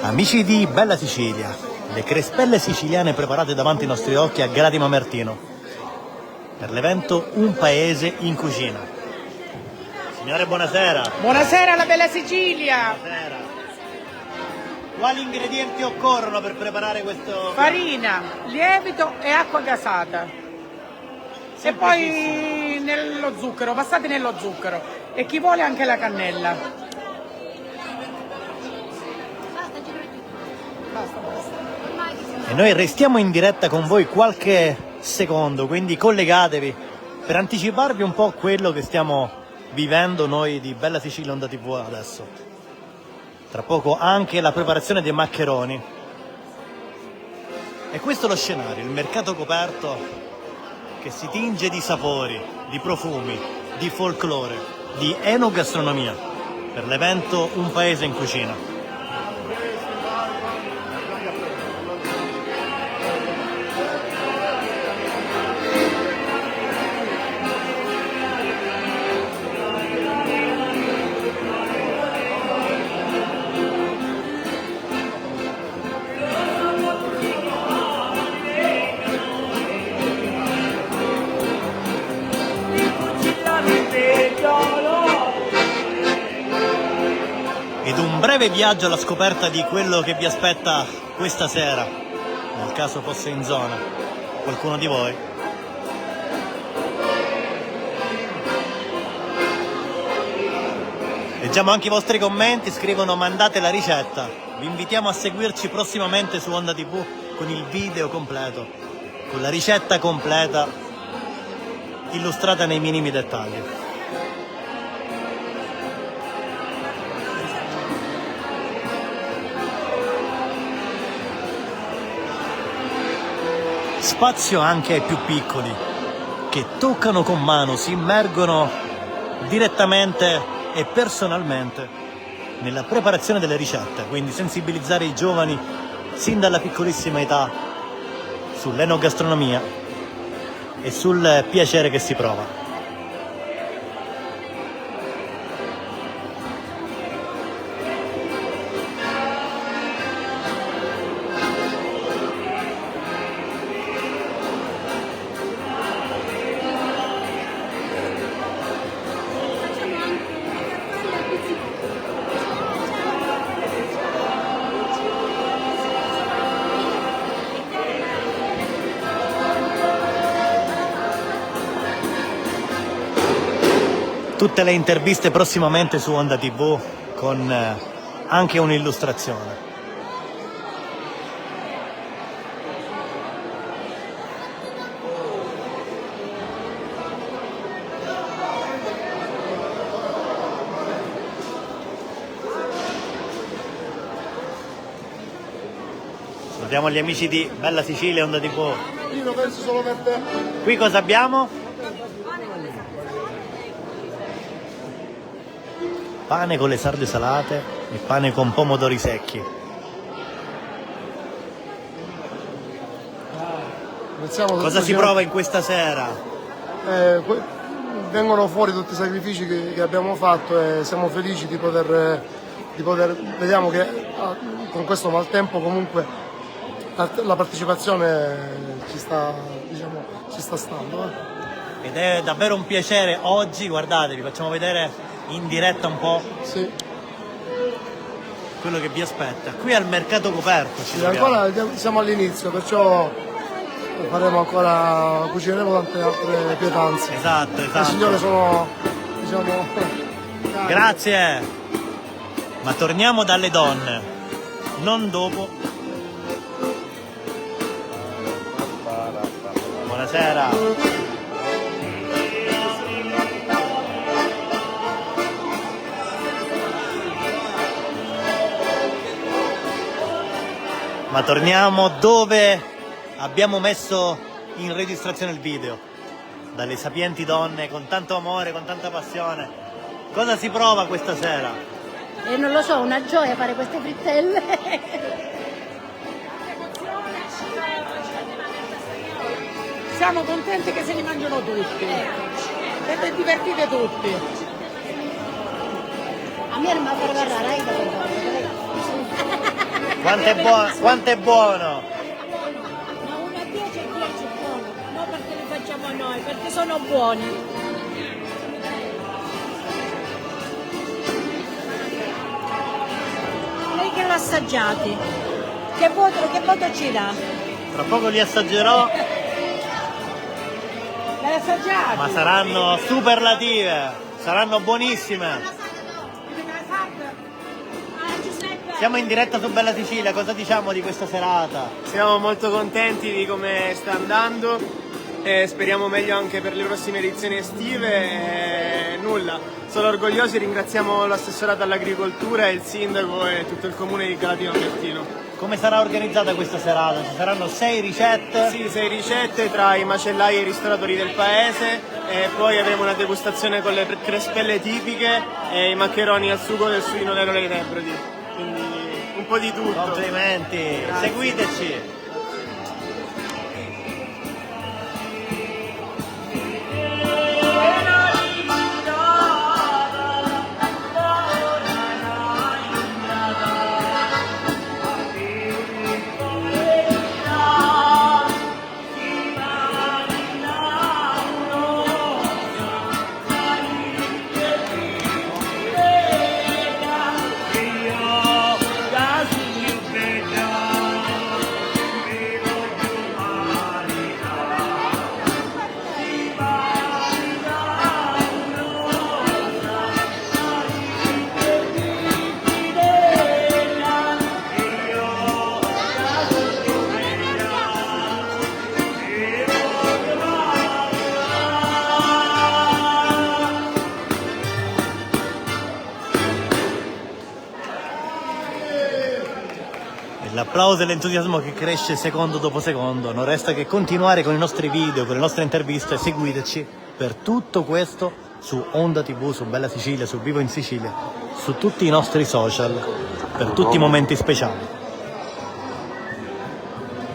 Amici di Bella Sicilia, le crespelle siciliane preparate davanti ai nostri occhi a Gradi Mamertino per l'evento Un Paese in Cucina. Signore, buonasera. Buonasera alla Bella Sicilia. Buonasera. Quali ingredienti occorrono per preparare questo? Farina, lievito e acqua gasata. E poi nello zucchero, passate nello zucchero. E chi vuole anche la cannella. E noi restiamo in diretta con voi qualche secondo, quindi collegatevi per anticiparvi un po' quello che stiamo vivendo noi di Bella Sicilia Onda TV adesso. Tra poco anche la preparazione dei maccheroni. E questo è lo scenario, il mercato coperto che si tinge di sapori, di profumi, di folklore, di enogastronomia per l'evento Un Paese in Cucina. Ed un breve viaggio alla scoperta di quello che vi aspetta questa sera, nel caso fosse in zona qualcuno di voi. Leggiamo anche i vostri commenti, scrivono mandate la ricetta. Vi invitiamo a seguirci prossimamente su Onda TV con il video completo, con la ricetta completa illustrata nei minimi dettagli. Spazio anche ai più piccoli, che toccano con mano, si immergono direttamente e personalmente nella preparazione delle ricette, quindi sensibilizzare i giovani sin dalla piccolissima età sull'enogastronomia e sul piacere che si prova. Tutte le interviste prossimamente su Onda TV con anche un'illustrazione. Salutiamo gli amici di Bella Sicilia Onda TV. Io lo penso solo per te. Qui cosa abbiamo? Pane con le sarde salate e pane con pomodori secchi. Cosa si prova in questa sera? Vengono fuori tutti i sacrifici che abbiamo fatto e siamo felici di poter vediamo che con questo maltempo comunque la partecipazione ci sta stando. Ed è davvero un piacere oggi, guardate, vi facciamo vedere in diretta un po' Sì. quello che vi aspetta. Qui al mercato coperto Ancora siamo all'inizio, perciò cucineremo tante altre pietanze. Esatto. Le signore sono, Grazie. Ma torniamo dalle donne, non dopo. Buonasera. Ma torniamo dove abbiamo messo in registrazione il video, dalle sapienti donne con tanto amore, con tanta passione. Cosa si prova questa sera? Non lo so, una gioia fare queste frittelle. Siamo contenti che se li mangiano tutti. Siete divertite tutti. A me non mi ha fatto parlare, Quanto è buono, quanto è buono! Da 1 a 10 è 10 buono, non perché li facciamo noi, perché sono buoni. Lei che l'ha assaggiati, che voto ci dà? Tra poco li assaggerò, L'hai assaggiato? ma saranno superlative, saranno buonissime. Siamo in diretta su Bella Sicilia, cosa diciamo di questa serata? Siamo molto contenti di come sta andando e speriamo meglio anche per le prossime edizioni estive. Nulla, solo orgogliosi, ringraziamo l'assessorato all'agricoltura, il sindaco e tutto il comune di Calatino Bertino. Come sarà organizzata questa serata? Ci saranno 6 ricette? Sì, 6 ricette tra i macellai e i ristoratori del paese e poi avremo una degustazione con le crespelle tipiche e i maccheroni al sugo del suino nero dei Nebrodi. Quindi un po' di tutto. Complimenti, Grazie. seguiteci! L'applauso e l'entusiasmo che cresce secondo dopo secondo, non resta che continuare con i nostri video, con le nostre interviste e seguiteci per tutto questo su Onda TV, su Bella Sicilia, su Vivo in Sicilia, su tutti i nostri social, per tutti i momenti speciali.